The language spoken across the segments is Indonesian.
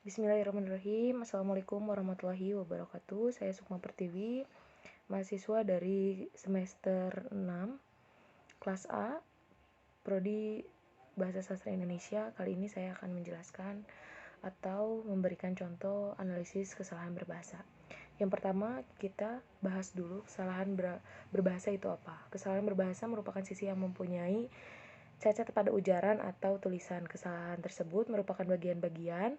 Bismillahirrahmanirrahim. Assalamualaikum warahmatullahi wabarakatuh. Saya Sukma Pertiwi, mahasiswa dari semester 6, kelas A, Prodi Bahasa Sastra Indonesia. Kali ini saya akan menjelaskan atau memberikan contoh analisis kesalahan berbahasa. Yang pertama, kita bahas dulu kesalahan berbahasa itu apa. Kesalahan berbahasa merupakan sisi yang mempunyai cacat pada ujaran atau tulisan. Kesalahan tersebut merupakan bagian-bagian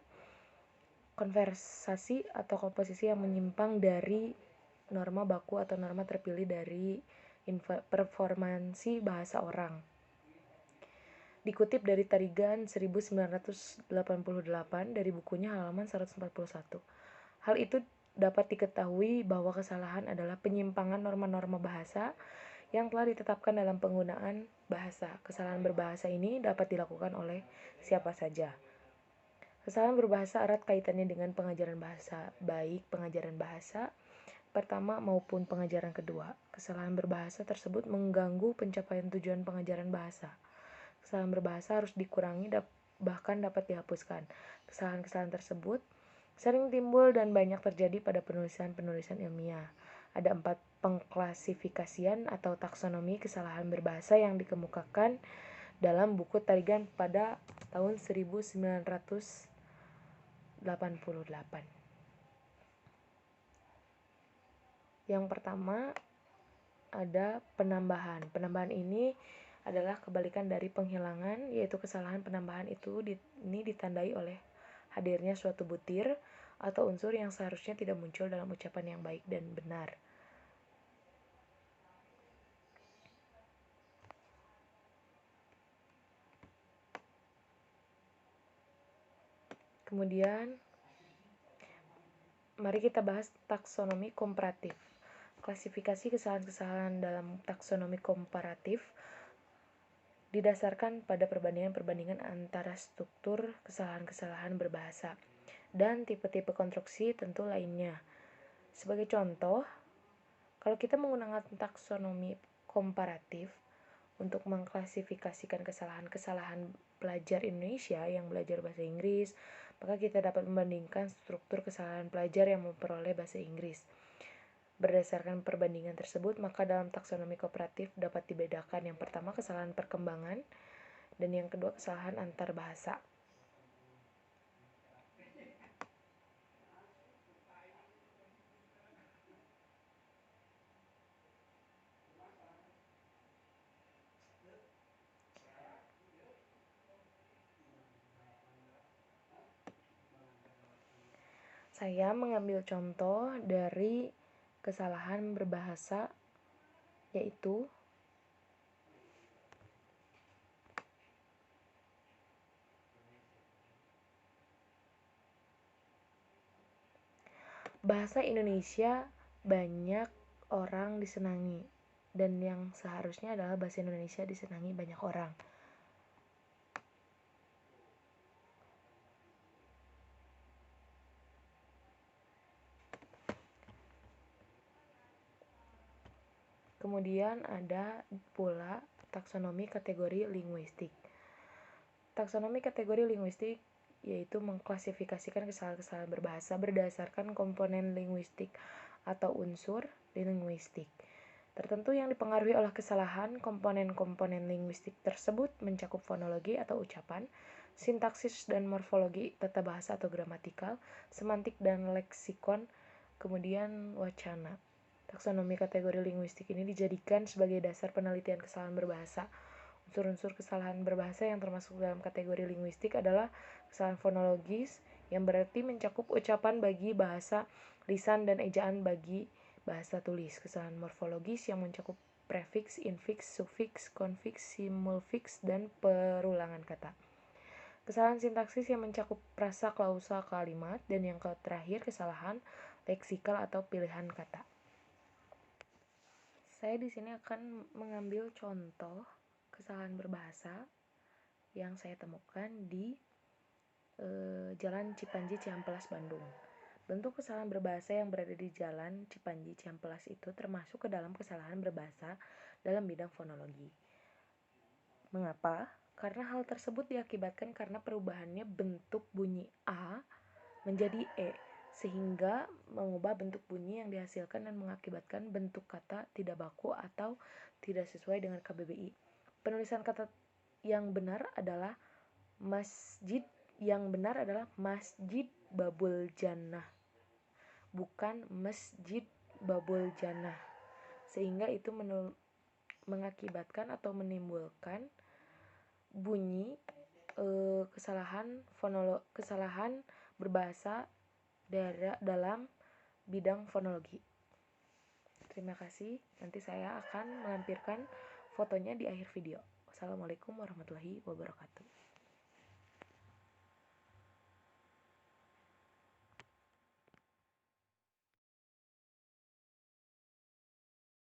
konversasi atau komposisi yang menyimpang dari norma baku atau norma terpilih dari performansi bahasa orang. Dikutip dari Tarigan 1988 dari bukunya halaman 141. Hal itu dapat diketahui bahwa kesalahan adalah penyimpangan norma-norma bahasa yang telah ditetapkan dalam penggunaan bahasa. Kesalahan berbahasa ini dapat dilakukan oleh siapa saja. Kesalahan berbahasa erat kaitannya dengan pengajaran bahasa, baik pengajaran bahasa pertama maupun pengajaran kedua. Kesalahan berbahasa tersebut mengganggu pencapaian tujuan pengajaran bahasa. Kesalahan berbahasa harus dikurangi, bahkan dapat dihapuskan. Kesalahan-kesalahan tersebut sering timbul dan banyak terjadi pada penulisan-penulisan ilmiah. Ada 4 pengklasifikasian atau taksonomi kesalahan berbahasa yang dikemukakan dalam buku Tarigan pada tahun 1988. Yang pertama ada penambahan. Penambahan ini adalah kebalikan dari penghilangan, yaitu kesalahan penambahan itu ini ditandai oleh hadirnya suatu butir atau unsur yang seharusnya tidak muncul dalam ucapan yang baik dan benar. Kemudian mari kita bahas taksonomi komparatif. Klasifikasi kesalahan-kesalahan dalam taksonomi komparatif didasarkan pada perbandingan-perbandingan antara struktur kesalahan-kesalahan berbahasa dan tipe-tipe konstruksi tentu lainnya. Sebagai contoh, kalau kita menggunakan taksonomi komparatif untuk mengklasifikasikan kesalahan-kesalahan pelajar Indonesia yang belajar bahasa Inggris, maka kita dapat membandingkan struktur kesalahan pelajar yang memperoleh bahasa Inggris. Berdasarkan perbandingan tersebut, maka dalam taksonomi komparatif dapat dibedakan yang pertama kesalahan perkembangan dan yang kedua kesalahan antar bahasa. Saya mengambil contoh dari kesalahan berbahasa, yaitu bahasa Indonesia banyak orang disenangi, dan yang seharusnya adalah bahasa Indonesia disenangi banyak orang. Kemudian ada pula taksonomi kategori linguistik. Taksonomi kategori linguistik yaitu mengklasifikasikan kesalahan-kesalahan berbahasa berdasarkan komponen linguistik atau unsur linguistik tertentu yang dipengaruhi oleh kesalahan. Komponen-komponen linguistik tersebut mencakup fonologi atau ucapan, sintaksis dan morfologi, tata bahasa atau gramatikal, semantik dan leksikon, kemudian wacana. Taksonomi kategori linguistik ini dijadikan sebagai dasar penelitian kesalahan berbahasa. Unsur-unsur kesalahan berbahasa yang termasuk dalam kategori linguistik adalah kesalahan fonologis, yang berarti mencakup ucapan bagi bahasa lisan dan ejaan bagi bahasa tulis. Kesalahan morfologis yang mencakup prefiks, infiks, sufiks, konfiks, simulfiks, dan perulangan kata. Kesalahan sintaksis yang mencakup prasa, klausa, kalimat, dan yang terakhir kesalahan leksikal atau pilihan kata. Saya di sini akan mengambil contoh kesalahan berbahasa yang saya temukan di Jalan Cipanji Cihampelas Bandung. Bentuk kesalahan berbahasa yang berada di Jalan Cipanji Cihampelas itu termasuk ke dalam kesalahan berbahasa dalam bidang fonologi. Mengapa? Karena hal tersebut diakibatkan karena perubahannya bentuk bunyi A menjadi e, sehingga mengubah bentuk bunyi yang dihasilkan dan mengakibatkan bentuk kata tidak baku atau tidak sesuai dengan KBBI. Penulisan kata yang benar adalah masjid, Masjid Babul Jannah, bukan Masjid Babul Jannah, sehingga itu mengakibatkan atau menimbulkan bunyi kesalahan berbahasa dalam bidang fonologi. Terima kasih. Nanti saya akan melampirkan fotonya di akhir video. Wassalamualaikum warahmatullahi wabarakatuh.